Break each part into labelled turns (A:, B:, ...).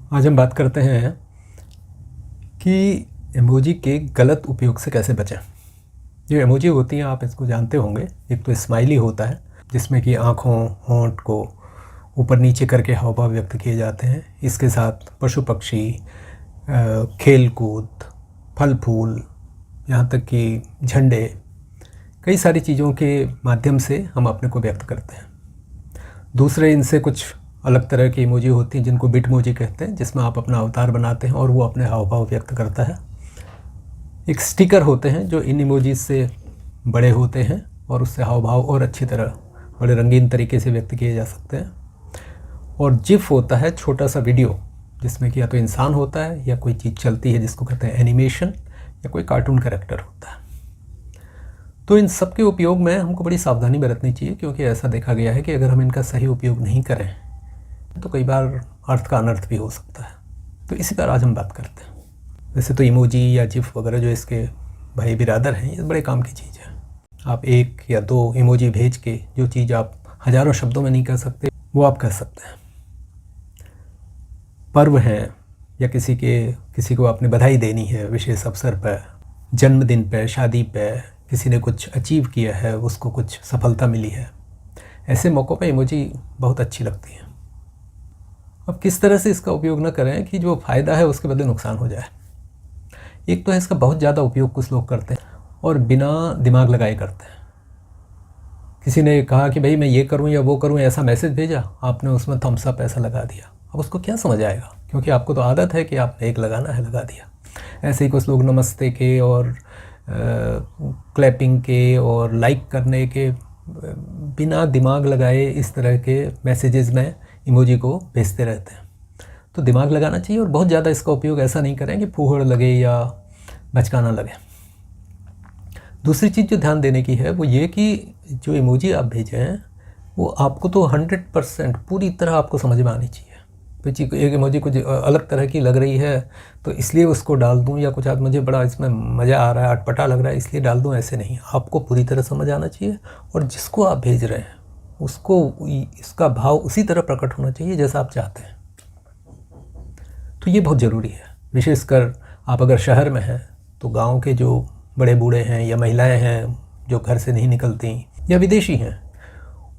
A: आज हम बात करते हैं कि इमोजी के गलत उपयोग से कैसे बचें। जो इमोजी होती हैं आप इसको जानते होंगे। एक तो स्माइली होता है जिसमें कि आँखों होंठ को ऊपर नीचे करके हाव भाव व्यक्त किए जाते हैं। इसके साथ पशु पक्षी, खेल कूद, फल फूल, यहाँ तक कि झंडे, कई सारी चीज़ों के माध्यम से हम अपने को व्यक्त करते हैं। दूसरे इनसे कुछ अलग तरह की इमोजी होती हैं जिनको बिटमोजी कहते हैं, जिसमें आप अपना अवतार बनाते हैं और वो अपने हाव भाव व्यक्त करता है। एक स्टिकर होते हैं जो इन इमोजीज से बड़े होते हैं और उससे हाव भाव और अच्छी तरह बड़े रंगीन तरीके से व्यक्त किए जा सकते हैं। और जिफ होता है छोटा सा वीडियो जिसमें कि या तो इंसान होता है या कोई चीज़ चलती है जिसको कहते हैं एनिमेशन, या कोई कार्टून कैरेक्टर होता है। तो इन सब के उपयोग में हमको बड़ी सावधानी बरतनी चाहिए, क्योंकि ऐसा देखा गया है कि अगर हम इनका सही उपयोग नहीं करें तो कई बार अर्थ का अनर्थ भी हो सकता है। तो इसी पर आज हम बात करते हैं। वैसे तो इमोजी या जिफ वगैरह जो इसके भाई बिरादर हैं, ये बड़े काम की चीज़ है। आप एक या दो इमोजी भेज के जो चीज़ आप हज़ारों शब्दों में नहीं कह सकते वो आप कह सकते हैं। पर्व हैं या किसी को आपने बधाई देनी है विशेष अवसर पर, जन्मदिन पर, शादी पर, किसी ने कुछ अचीव किया है, उसको कुछ सफलता मिली है, ऐसे मौक़ों पर इमोजी बहुत अच्छी लगती है। अब किस तरह से इसका उपयोग न करें कि जो फ़ायदा है उसके बदले नुकसान हो जाए। एक तो है इसका बहुत ज़्यादा उपयोग कुछ लोग करते हैं और बिना दिमाग लगाए करते हैं। किसी ने कहा कि भाई मैं ये करूं या वो करूं, ऐसा मैसेज भेजा, आपने उसमें थम्स अप ऐसा लगा दिया। अब उसको क्या समझ आएगा, क्योंकि आपको तो आदत है कि आपने एक लगाना है, लगा दिया। ऐसे ही कुछ लोग नमस्ते के और क्लैपिंग के और लाइक करने के बिना दिमाग लगाए इस तरह के मैसेजेस में इमोजी को भेजते रहते हैं। तो दिमाग लगाना चाहिए और बहुत ज़्यादा इसका उपयोग ऐसा नहीं करें कि फूहड़ लगे या बचकाना लगे। दूसरी चीज़ जो ध्यान देने की है वो ये कि जो इमोजी आप भेजें हैं वो आपको तो 100% पूरी तरह आपको समझ में आनी चाहिए। तो एक इमोजी कुछ अलग तरह की लग रही है तो इसलिए उसको डाल दूं, या कुछ आज मुझे बड़ा इसमें मज़ा आ रहा है, अटपटा लग रहा है इसलिए डाल दूं, ऐसे नहीं। आपको पूरी तरह समझ आना चाहिए और जिसको आप भेज रहे हैं उसको इसका भाव उसी तरह प्रकट होना चाहिए जैसा आप चाहते हैं। तो ये बहुत ज़रूरी है। विशेषकर आप अगर शहर में हैं तो गांव के जो बड़े बूढ़े हैं या महिलाएं हैं जो घर से नहीं निकलती या विदेशी हैं,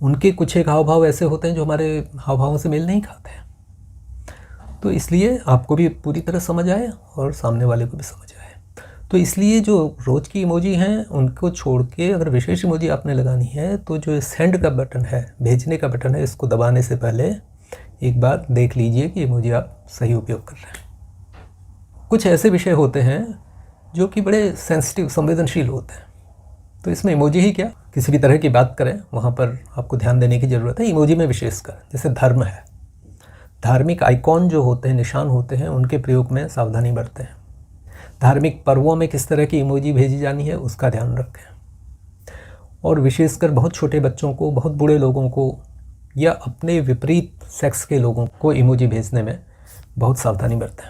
A: उनके कुछ एक हाव भाव ऐसे होते हैं जो हमारे हाव भावों से मेल नहीं खाते हैं। तो इसलिए आपको भी पूरी तरह समझ आए और सामने वाले को भी समझ आए। तो इसलिए जो रोज़ की इमोजी हैं उनको छोड़ के अगर विशेष इमोजी आपने लगानी है तो जो सेंड का बटन है, भेजने का बटन है, इसको दबाने से पहले एक बार देख लीजिए कि इमोजी आप सही उपयोग कर रहे हैं। कुछ ऐसे विषय होते हैं जो कि बड़े सेंसिटिव, संवेदनशील होते हैं, तो इसमें इमोजी ही क्या, किसी भी तरह की बात करें वहाँ पर आपको ध्यान देने की ज़रूरत है। इमोजी में विशेषकर जैसे धर्म है, धार्मिक आइकॉन जो होते हैं, निशान होते हैं, उनके प्रयोग में सावधानी बरतें। धार्मिक पर्वों में किस तरह की इमोजी भेजी जानी है उसका ध्यान रखें। और विशेषकर बहुत छोटे बच्चों को, बहुत बूढ़े लोगों को या अपने विपरीत सेक्स के लोगों को इमोजी भेजने में बहुत सावधानी बरतें।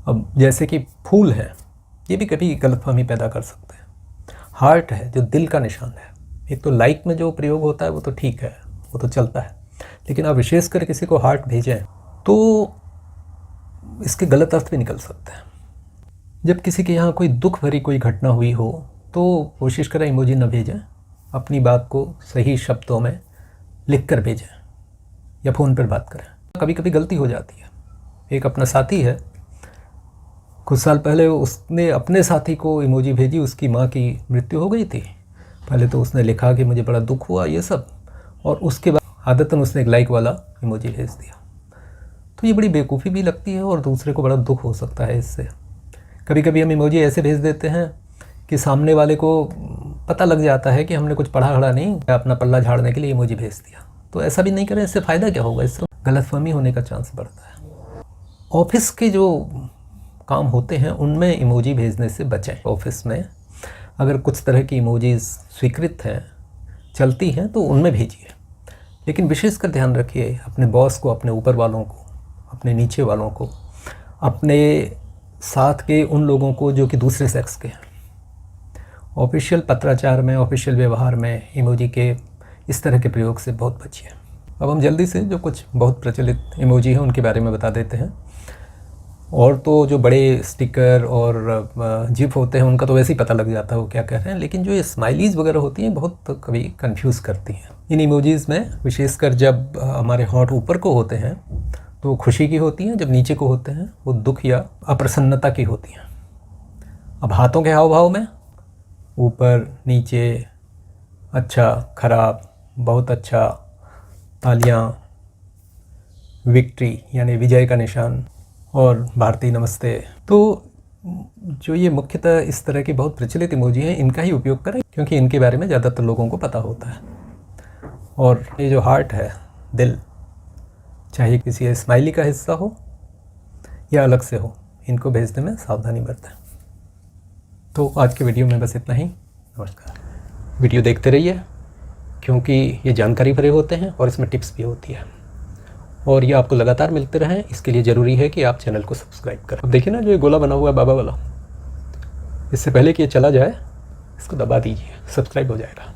A: अब जैसे कि फूल है, ये भी कभी गलतफहमी पैदा कर सकते हैं। हार्ट है जो दिल का निशान है, एक तो लाइक में जो प्रयोग होता है वो तो ठीक है, वो तो चलता है, लेकिन आप विशेषकर किसी को हार्ट भेजें तो इसके गलत अर्थ भी निकल सकते हैं। जब किसी के यहाँ कोई दुख भरी कोई घटना हुई हो तो कोशिश करें इमोजी न भेजें, अपनी बात को सही शब्दों में लिख कर भेजें या फ़ोन पर बात करें। कभी कभी गलती हो जाती है। एक अपना साथी है, कुछ साल पहले उसने अपने साथी को इमोजी भेजी, उसकी माँ की मृत्यु हो गई थी। पहले तो उसने लिखा कि मुझे बड़ा दुख हुआ ये सब, और उसके बाद आदतन उसने एक लाइक वाला इमोजी भेज दिया। तो ये बड़ी बेवकूफ़ी भी लगती है और दूसरे को बड़ा दुख हो सकता है इससे। कभी कभी हम इमोजी ऐसे भेज देते हैं कि सामने वाले को पता लग जाता है कि हमने कुछ पढ़ा खड़ा नहीं, अपना पल्ला झाड़ने के लिए इमोजी भेज दिया। तो ऐसा भी नहीं करें, इससे फ़ायदा क्या होगा, इससे गलतफहमी होने का चांस बढ़ता है। ऑफिस के जो काम होते हैं उनमें इमोजी भेजने से बचें। ऑफिस में अगर कुछ तरह की इमोजीज स्वीकृत हैं, चलती हैं, तो उनमें भेजिए, लेकिन विशेषकर ध्यान रखिए अपने बॉस को, अपने ऊपर वालों को, अपने नीचे वालों को, अपने साथ के उन लोगों को जो कि दूसरे सेक्स के हैं। ऑफिशियल पत्राचार में, ऑफिशियल व्यवहार में इमोजी के इस तरह के प्रयोग से बहुत बचिए। अब हम जल्दी से जो कुछ बहुत प्रचलित इमोजी हैं उनके बारे में बता देते हैं। और तो जो बड़े स्टिकर और जिप होते हैं उनका तो वैसे ही पता लग जाता है वो क्या कह रहे हैं, लेकिन जो ये स्माइलीज़ वगैरह होती हैं बहुत तो कभी कंफ्यूज करती हैं। इन इमोजीज़ में विशेषकर जब हमारे होंठ ऊपर को होते हैं तो वो खुशी की होती हैं, जब नीचे को होते हैं वो दुख या अप्रसन्नता की होती हैं। अब हाथों के हाव भाव में ऊपर नीचे, अच्छा, खराब, बहुत अच्छा, तालियां, विक्ट्री यानी विजय का निशान, और भारतीय नमस्ते। तो जो ये मुख्यतः इस तरह की बहुत प्रचलित इमोजी हैं इनका ही उपयोग करें, क्योंकि इनके बारे में ज़्यादातर लोगों को पता होता है। और ये जो हार्ट है, दिल, चाहे किसी स्माइली का हिस्सा हो या अलग से हो, इनको भेजने में सावधानी बरतें। तो आज के वीडियो में बस इतना ही। नमस्कार। वीडियो देखते रहिए क्योंकि ये जानकारी भरे होते हैं और इसमें टिप्स भी होती है, और ये आपको लगातार मिलते रहें इसके लिए ज़रूरी है कि आप चैनल को सब्सक्राइब करें। अब देखिए ना, जो ये गोला बना हुआ है बाबा वाला, इससे पहले कि ये चला जाए इसको दबा दीजिए, सब्सक्राइब हो जाएगा।